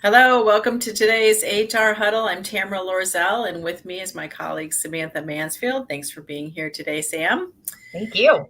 Hello, welcome to today's HR Huddle. I'm Tamera Loerzel, and with me is my colleague Samantha Mansfield. Thanks for being here today, Sam. Thank you.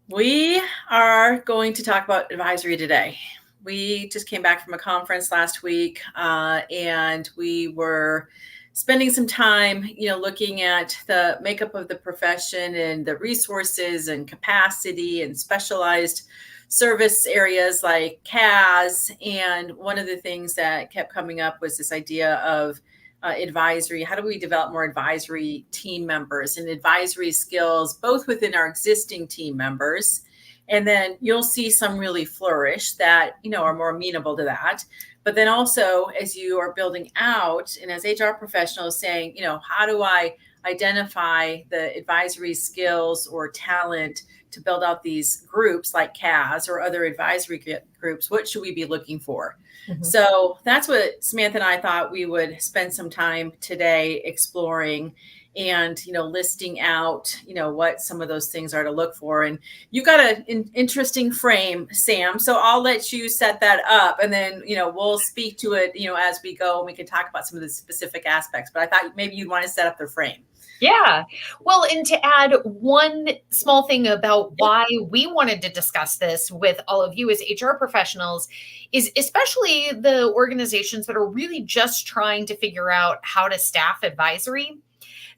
We are going to talk about advisory today. We just came back from a conference last week, and we were spending some time, looking at the makeup of the profession and the resources and capacity and specialized service areas like CAS. And one of the things that kept coming up was this idea of advisory. How do we develop more advisory team members and advisory skills, both within our existing team members? And then you'll see some really flourish that, are more amenable to that. But then also, as you are building out and as HR professionals saying, how do I identify the advisory skills or talent to build out these groups like CAS or other advisory groups? What should we be looking for? Mhm. So that's what Samantha and I thought we would spend some time today exploring and, listing out, what some of those things are to look for. And you've got an interesting frame, Sam. So I'll let you set that up and then, we'll speak to it, as we go, and we can talk about some of the specific aspects. But I thought maybe you'd want to set up the frame. Yeah. Well, and to add one small thing about why we wanted to discuss this with all of you as HR professionals is especially the organizations that are really just trying to figure out how to staff advisory.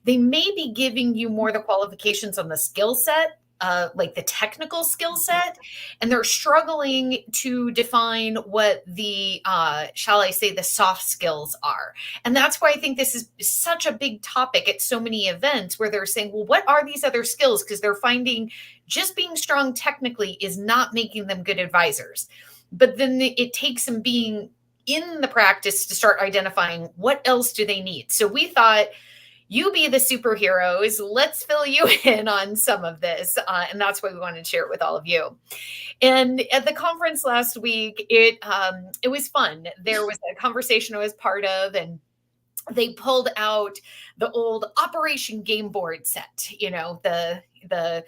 They may be giving you more the qualifications on the skill set, like the technical skill set, and they're struggling to define what the, shall I say, the soft skills are. And that's why I think this is such a big topic at so many events where they're saying, well, what are these other skills? Because they're finding just being strong technically is not making them good advisors. But then it takes them being in the practice to start identifying what else do they need. So we thought, you be the superheroes. Let's fill you in on some of this. And that's why we wanted to share it with all of you. And at the conference last week, it was fun. There was a conversation I was part of, and they pulled out the old Operation Game Board set. You got the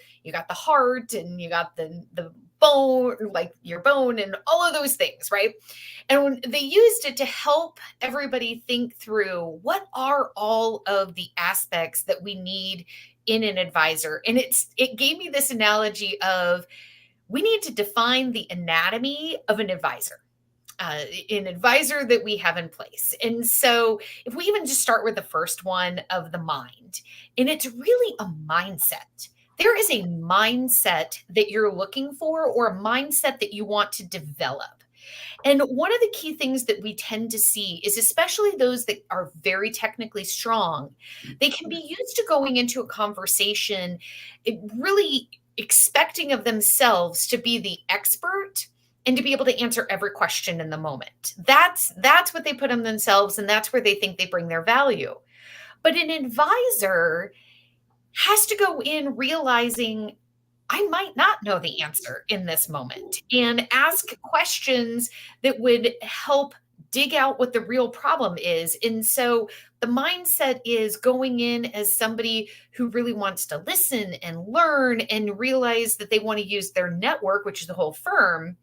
heart and you got the bone, like your bone, and all of those things, right? And when they used it to help everybody think through what are all of the aspects that we need in an advisor. And it gave me this analogy of we need to define the anatomy of an advisor. An advisor that we have in place. And so if we even just start with the first one of the mind, and it's really a mindset. There is a mindset that you're looking for or a mindset that you want to develop. And one of the key things that we tend to see is especially those that are very technically strong, they can be used to going into a conversation, really expecting of themselves to be the expert and to be able to answer every question in the moment. That's what they put on themselves, and that's where they think they bring their value. But an advisor has to go in realizing I might not know the answer in this moment and ask questions that would help dig out what the real problem is. And so the mindset is going in as somebody who really wants to listen and learn and realize that they want to use their network, which is the whole firm,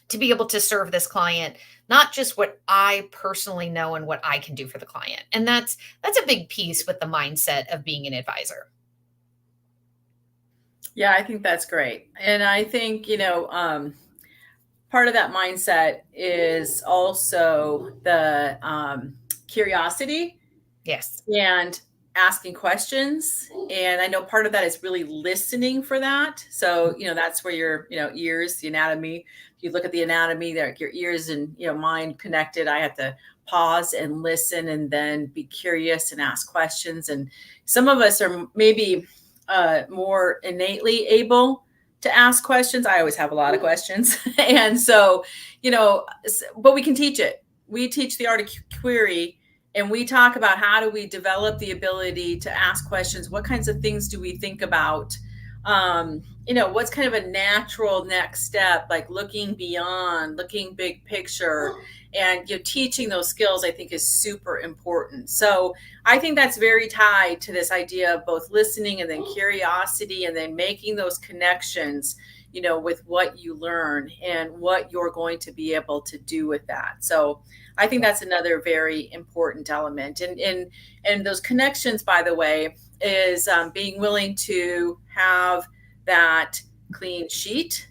to be able to serve this client, not just what I personally know and what I can do for the client. And that's a big piece with the mindset of being an advisor. Yeah, I think that's great. And I think, part of that mindset is also the curiosity. Yes. And asking questions. And I know part of that is really listening for that. So, that's where your, ears, the anatomy, if you look at the anatomy, there, your ears and, mind connected. I have to pause and listen and then be curious and ask questions. And some of us are maybe more innately able to ask questions. I always have a lot of questions. And so, but we can teach it. We teach the art of query. And we talk about how do we develop the ability to ask questions? What kinds of things do we think about? What's kind of a natural next step, like looking beyond, looking big picture, and teaching those skills, I think, is super important. So I think that's very tied to this idea of both listening and then curiosity and then making those connections. with what you learn and what you're going to be able to do with that. So I think that's another very important element. And those connections, by the way, is being willing to have that clean sheet.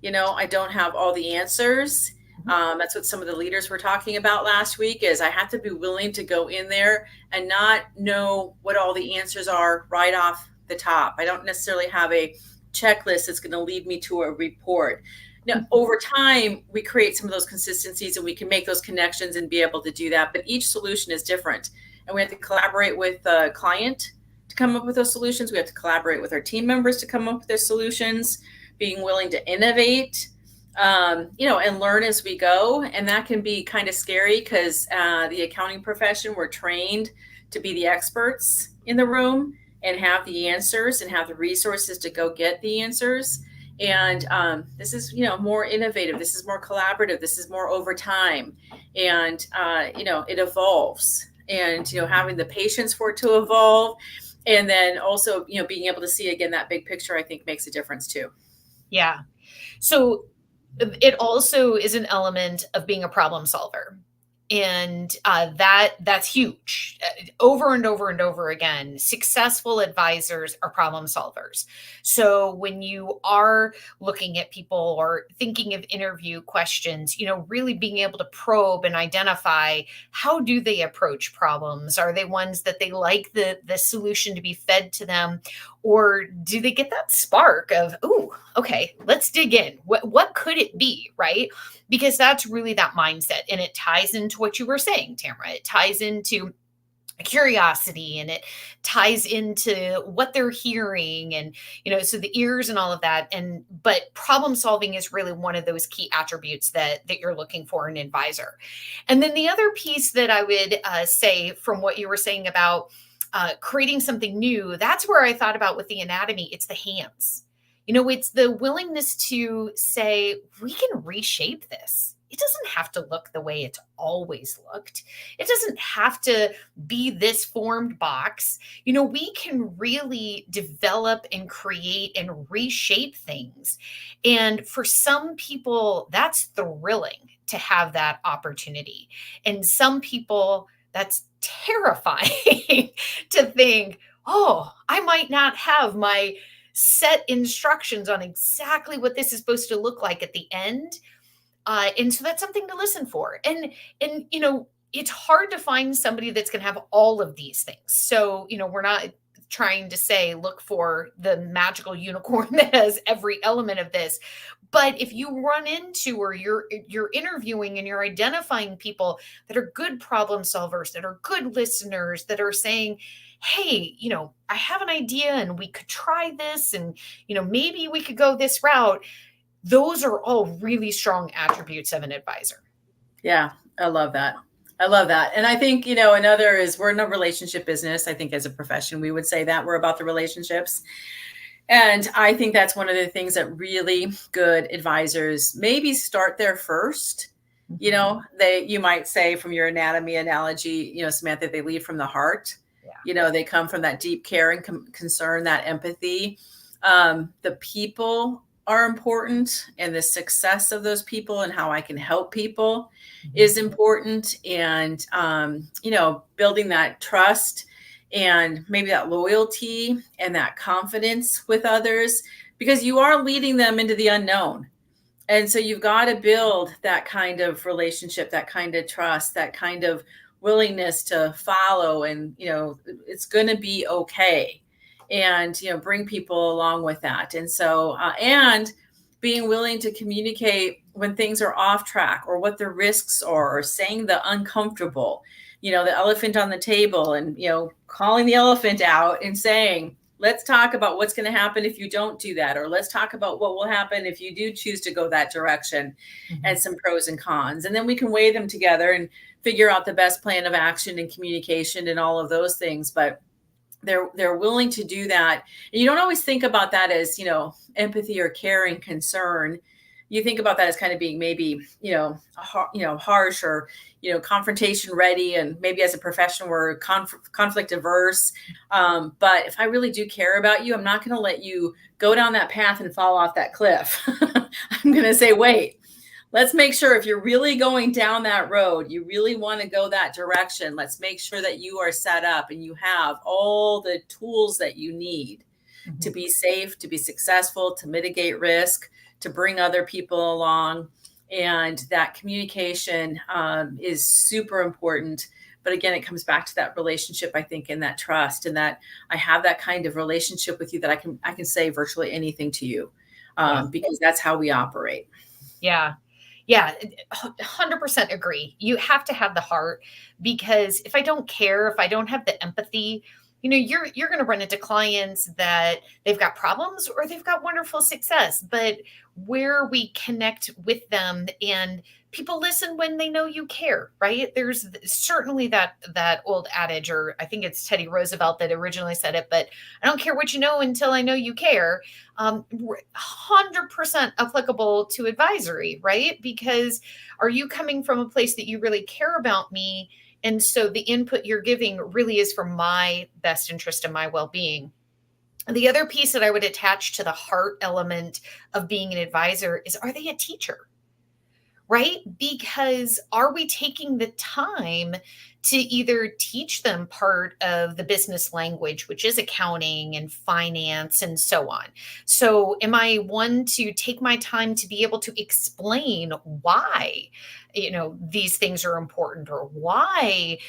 I don't have all the answers. That's what some of the leaders were talking about last week, is I have to be willing to go in there and not know what all the answers are right off the top. I don't necessarily have a checklist that's going to lead me to a report. Now, over time, we create some of those consistencies and we can make those connections and be able to do that. But each solution is different. And we have to collaborate with the client to come up with those solutions. We have to collaborate with our team members to come up with their solutions, being willing to innovate, and learn as we go. And that can be kind of scary because the accounting profession, we're trained to be the experts in the room and have the answers and have the resources to go get the answers. And this is, more innovative. This is more collaborative. This is more over time. And, it evolves. And, having the patience for it to evolve. And then also, being able to see, again, that big picture, I think makes a difference too. Yeah. So it also is an element of being a problem solver. And that's huge. Over and over and over again, successful advisors are problem solvers. So when you are looking at people or thinking of interview questions, really being able to probe and identify, how do they approach problems? Are they ones that they like the solution to be fed to them? Or do they get that spark of, oh, okay, let's dig in. What could it be, right? Because that's really that mindset. And it ties into what you were saying, Tamera. It ties into curiosity and it ties into what they're hearing and, so the ears and all of that. But problem solving is really one of those key attributes that you're looking for in an advisor. And then the other piece that I would say from what you were saying about creating something new, that's where I thought about with the anatomy, it's the hands. It's the willingness to say, we can reshape this. It doesn't have to look the way it's always looked. It doesn't have to be this formed box. We can really develop and create and reshape things. And for some people, that's thrilling to have that opportunity. And some people, that's terrifying to think, oh, I might not have my set instructions on exactly what this is supposed to look like at the end. And so that's something to listen for. And it's hard to find somebody that's going to have all of these things. So, we're not trying to say, look for the magical unicorn that has every element of this. But if you run into, or you're interviewing and you're identifying people that are good problem solvers, that are good listeners, that are saying, hey, I have an idea and we could try this and, maybe we could go this route. Those are all really strong attributes of an advisor. Yeah, I love that. And I think, another is, we're in a relationship business. I think as a profession, we would say that we're about the relationships. And I think that's one of the things that really good advisors maybe start there first. You might say, from your anatomy analogy, Samantha, they lead from the heart. Yeah. They come from that deep care and concern, that empathy. The people are important, and the success of those people and how I can help people is important. And, building that trust and maybe that loyalty and that confidence with others, because you are leading them into the unknown. And so you've got to build that kind of relationship, that kind of trust, that kind of willingness to follow, and, it's going to be okay. And, bring people along with that. And so, and being willing to communicate when things are off track, or what the risks are, or saying the uncomfortable, the elephant on the table, and, calling the elephant out and saying, let's talk about what's going to happen if you don't do that, or let's talk about what will happen if you do choose to go that direction, and some pros and cons. And then we can weigh them together and figure out the best plan of action and communication and all of those things. But they're willing to do that. And you don't always think about that as, empathy or care and concern. you think about that as kind of being maybe, harsh or, confrontation ready. And maybe as a professional, we're conflict averse. But if I really do care about you, I'm not going to let you go down that path and fall off that cliff. I'm going to say, wait, let's make sure if you're really going down that road, you really want to go that direction. Let's make sure that you are set up and you have all the tools that you need to be safe, to be successful, to mitigate risk, to bring other people along. And that communication is super important. But again, it comes back to that relationship, I think, and that trust, and that I have that kind of relationship with you that I can say virtually anything to you, because that's how we operate. Yeah. Yeah, 100% agree. You have to have the heart, because if I don't care, if I don't have the empathy, you're going to run into clients that they've got problems or they've got wonderful success, but where we connect with them and people listen when they know you care, right? There's certainly that old adage, or I think it's Teddy Roosevelt that originally said it, but I don't care what you know until I know you care. 100% applicable to advisory, right? Because are you coming from a place that you really care about me? And so the input you're giving really is for my best interest and my well-being. The other piece that I would attach to the heart element of being an advisor is, are they a teacher? Right? Because are we taking the time to either teach them part of the business language, which is accounting and finance and so on? So am I one to take my time to be able to explain why, these things are important, or why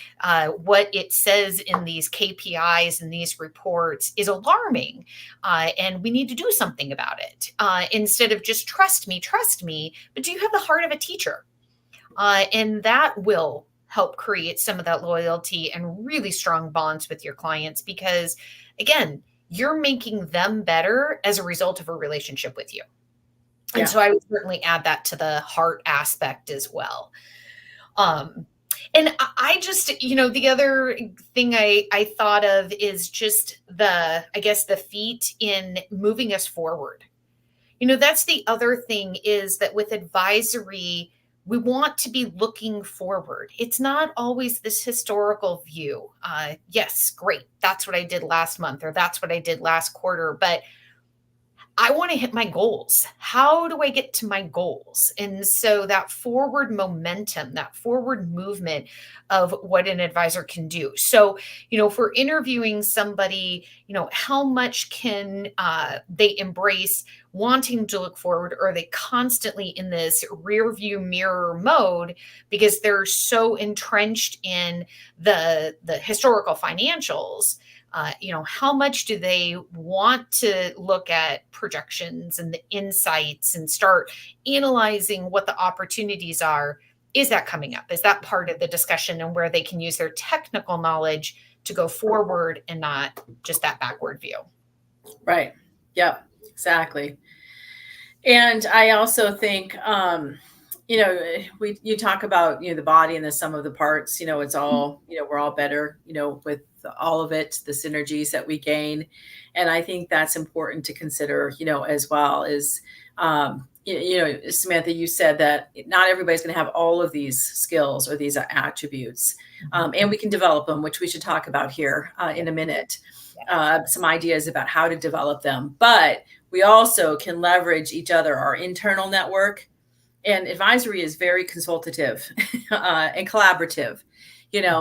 what it says in these KPIs and these reports is alarming, and we need to do something about it, instead of just trust me, but do you have the heart of a teacher? And that will help create some of that loyalty and really strong bonds with your clients, because again, you're making them better as a result of a relationship with you. And Yeah. so I would certainly add that to the heart aspect as well. And I just, the other thing I thought of is just the feat in moving us forward. That's the other thing, is that with advisory, we want to be looking forward. It's not always this historical view. Yes, great. That's what I did last month, or that's what I did last quarter. But I want to hit my goals. How do I get to my goals? And so that forward momentum, that forward movement of what an advisor can do. So, if we're interviewing somebody, how much can they embrace wanting to look forward? Or are they constantly in this rear view mirror mode because they're so entrenched in the historical financials? How much do they want to look at projections and the insights and start analyzing what the opportunities are? Is that coming up? Is that part of the discussion, and where they can use their technical knowledge to go forward and not just that backward view? Right. Yep, exactly. And I also think, you talk about, the body and the sum of the parts, it's all, we're all better, with all of it, the synergies that we gain. And I think that's important to consider, as well, is, Samantha, you said that not everybody's going to have all of these skills or these attributes, and we can develop them, which we should talk about here in a minute. Some ideas about how to develop them, but we also can leverage each other, our internal network. And advisory is very consultative and collaborative,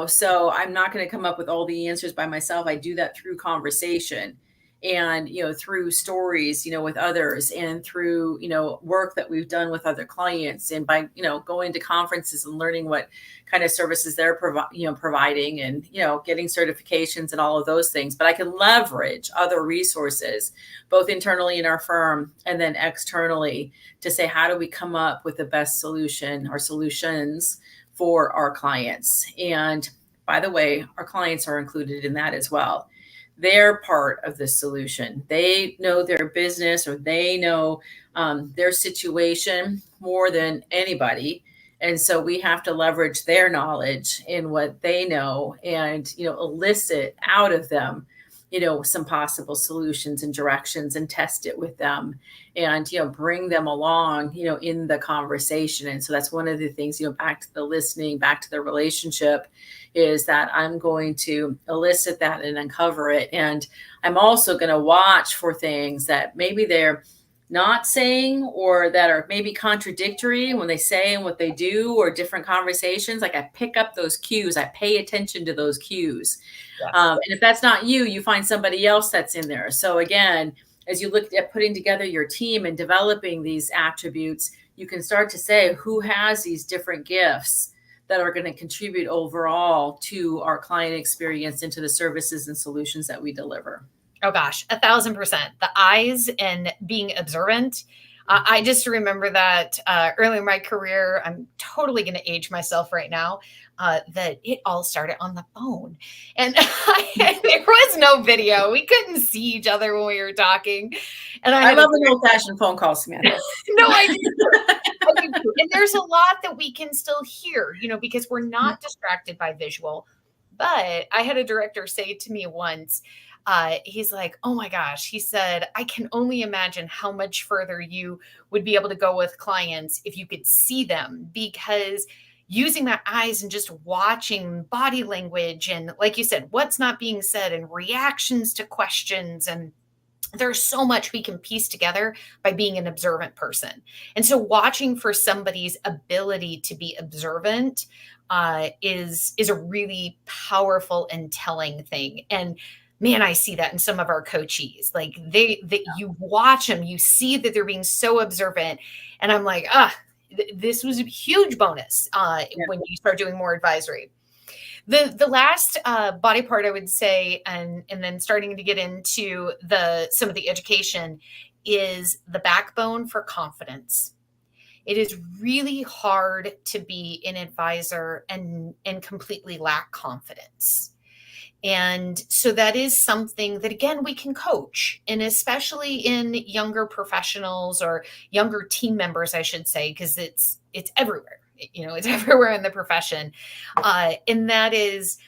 so I'm not going to come up with all the answers by myself. I do that through conversation and, through stories, with others, and through, work that we've done with other clients, and by, going to conferences and learning what kind of services they're providing, and, getting certifications and all of those things. But I can leverage other resources, both internally in our firm and then externally, to say, how do we come up with the best solution or solutions for our clients? And by the way, our clients are included in that as well. They're part of the solution. They know their business, or they know their situation more than anybody. And so we have to leverage their knowledge in what they know, and, elicit out of them, some possible solutions and directions and test it with them and, bring them along, in the conversation. And so that's one of the things, back to the listening, back to the relationship, is that I'm going to elicit that and uncover it. And I'm also going to watch for things that maybe they're not saying or that are maybe contradictory when they say and what they do, or different conversations. Like I pick up those cues, I pay attention to those cues. And if that's not you, you find somebody else that's in there. So again, as you look at putting together your team and developing these attributes, you can start to say who has these different gifts that are going to contribute overall to our client experience and to the services and solutions that we deliver. Oh gosh, 1,000%. The eyes and being observant. I just remember that early in my career, I'm totally going to age myself right now, that it all started on the phone. And there was no video. We couldn't see each other when we were talking. And I love an old-fashioned phone call, Samantha. No, I do. And there's a lot that we can still hear, because we're not distracted by visual. But I had a director say to me once, he's like, oh my gosh, he said, I can only imagine how much further you would be able to go with clients if you could see them, because using my eyes and just watching body language and, like you said, what's not being said and reactions to questions, and there's so much we can piece together by being an observant person. And so watching for somebody's ability to be observant is a really powerful and telling thing. And man, I see that in some of our coachees. Like you watch them, you see that they're being so observant. And I'm like, this was a huge bonus when you start doing more advisory. The last body part I would say, and then starting to get into some of the education, is the backbone for confidence. It is really hard to be an advisor and completely lack confidence. And so that is something that, again, we can coach, and especially in younger professionals or younger team members, I should say, because it's everywhere. It's everywhere in the profession. And that is,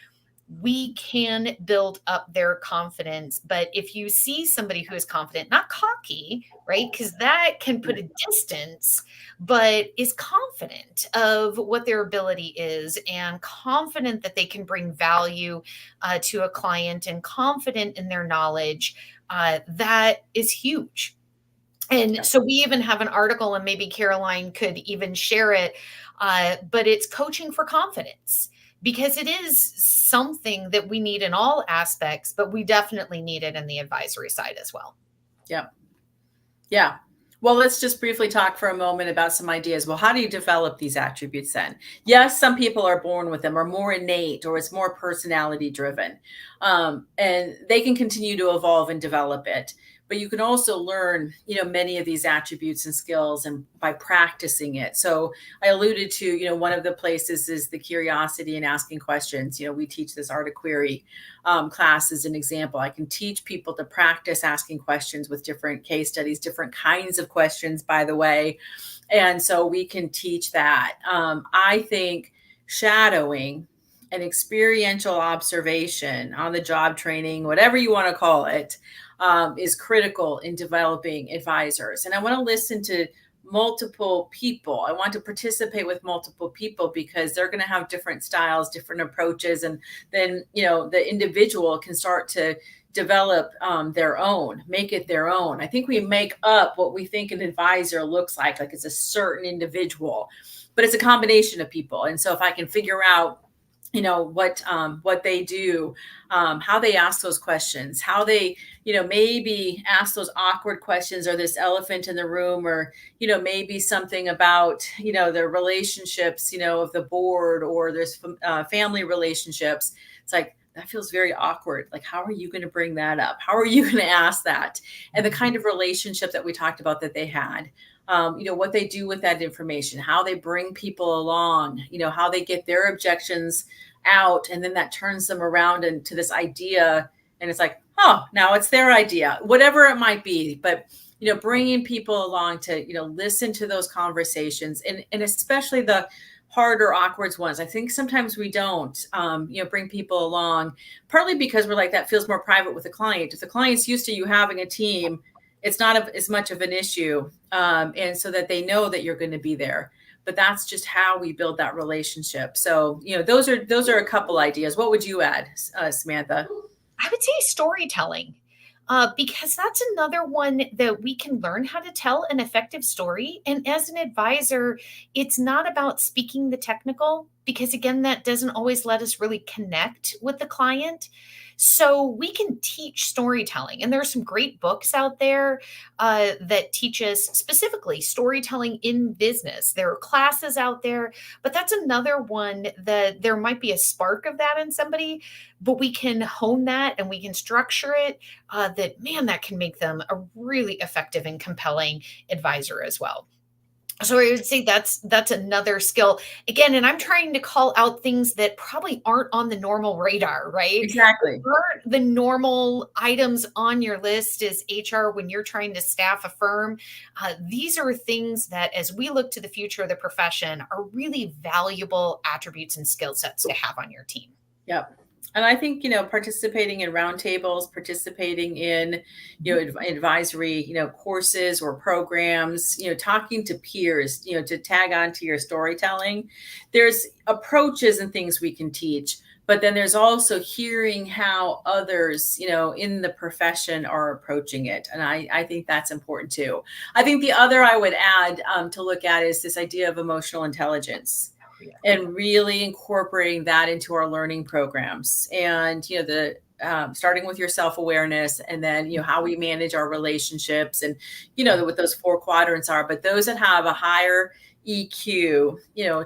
we can build up their confidence. But if you see somebody who is confident, not cocky, right? Because that can put a distance, but is confident of what their ability is and confident that they can bring value to a client and confident in their knowledge, that is huge. And so we even have an article, and maybe Caroline could even share it, but it's coaching for confidence, because it is something that we need in all aspects, but we definitely need it in the advisory side as well. Yeah. Yeah. Well, let's just briefly talk for a moment about some ideas. Well, how do you develop these attributes then? Yes, some people are born with them, or more innate, or it's more personality driven. And they can continue to evolve and develop it. But you can also learn, many of these attributes and skills and by practicing it. So I alluded to, one of the places is the curiosity and asking questions. We teach this art of query class as an example. I can teach people to practice asking questions with different case studies, different kinds of questions, by the way. And so we can teach that. I think shadowing and experiential observation, on the job training, whatever you want to call it, is critical in developing advisors. And I want to listen to multiple people. I want to participate with multiple people, because they're going to have different styles, different approaches. And then, the individual can start to develop their own, make it their own. I think we make up what we think an advisor looks like it's a certain individual, but it's a combination of people. And so if I can figure out what they do, how they ask those questions, how they, maybe ask those awkward questions, or this elephant in the room, or, maybe something about, their relationships, of the board, or there's family relationships. It's like, that feels very awkward. Like, how are you going to bring that up? How are you going to ask that? And the kind of relationship that we talked about that they had. What they do with that information, how they bring people along, how they get their objections out, and then that turns them around into this idea. And it's like, oh, now it's their idea, whatever it might be. But, bringing people along to, listen to those conversations, and especially the harder, awkward ones. I think sometimes we don't, bring people along, partly because we're like, that feels more private with the client. If the client's used to you having a team, it's not as much of an issue. And so that they know that you're going to be there. But that's just how we build that relationship. So, those are a couple ideas. What would you add, Samantha? I would say storytelling, because that's another one that we can learn how to tell an effective story. And as an advisor, it's not about speaking the technical, because again, that doesn't always let us really connect with the client. So we can teach storytelling, and there are some great books out there that teach us specifically storytelling in business. There are classes out there, but that's another one that there might be a spark of that in somebody, but we can hone that and we can structure it, that can make them a really effective and compelling advisor as well. So I would say that's another skill again, and I'm trying to call out things that probably aren't on the normal radar, right? Exactly. Aren't the normal items on your list as HR when you're trying to staff a firm. These are things that, as we look to the future of the profession, are really valuable attributes and skill sets to have on your team. Yep. And I think, participating in roundtables, participating in, advisory, courses or programs, talking to peers, to tag on to your storytelling. There's approaches and things we can teach, but then there's also hearing how others, in the profession are approaching it. And I think that's important too. I think the other I would add to look at is this idea of emotional intelligence. And really incorporating that into our learning programs, and the starting with your self-awareness, and then how we manage our relationships, and what those 4 quadrants are. But those that have a higher EQ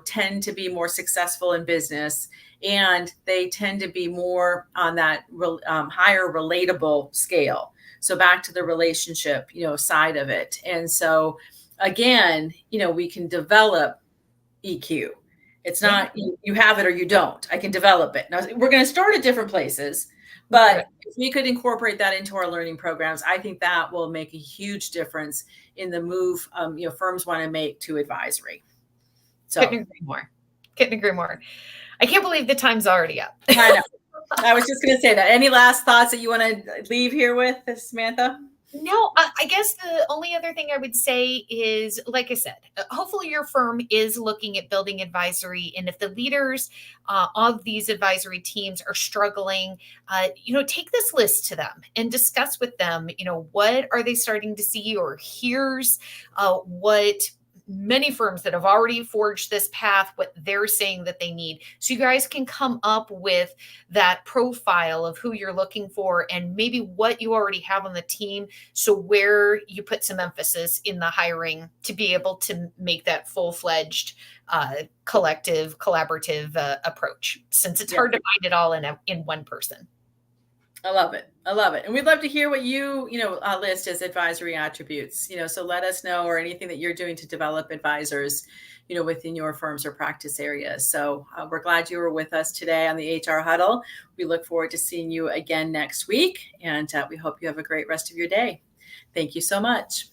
tend to be more successful in business, and they tend to be more on that higher relatable scale. So back to the relationship side of it. And so again, we can develop EQ. It's not you have it or you don't. I can develop it. Now, we're going to start at different places, but if we could incorporate that into our learning programs, I think that will make a huge difference in the move firms want to make to advisory. So Couldn't agree more. Couldn't agree more. I can't believe the time's already up. I know. I was just going to say that. Any last thoughts that you want to leave here with, Samantha? No, I guess the only other thing I would say is, like I said, hopefully your firm is looking at building advisory. And if the leaders of these advisory teams are struggling, take this list to them and discuss with them, what are they starting to see, or here's what many firms that have already forged this path, what they're saying that they need. So you guys can come up with that profile of who you're looking for and maybe what you already have on the team. So where you put some emphasis in the hiring to be able to make that full-fledged collective, collaborative approach, since it's hard to find it all in one person. I love it. I love it. And we'd love to hear what you list as advisory attributes, so let us know, or anything that you're doing to develop advisors, within your firms or practice areas. So we're glad you were with us today on the HR Huddle. We look forward to seeing you again next week, and we hope you have a great rest of your day. Thank you so much.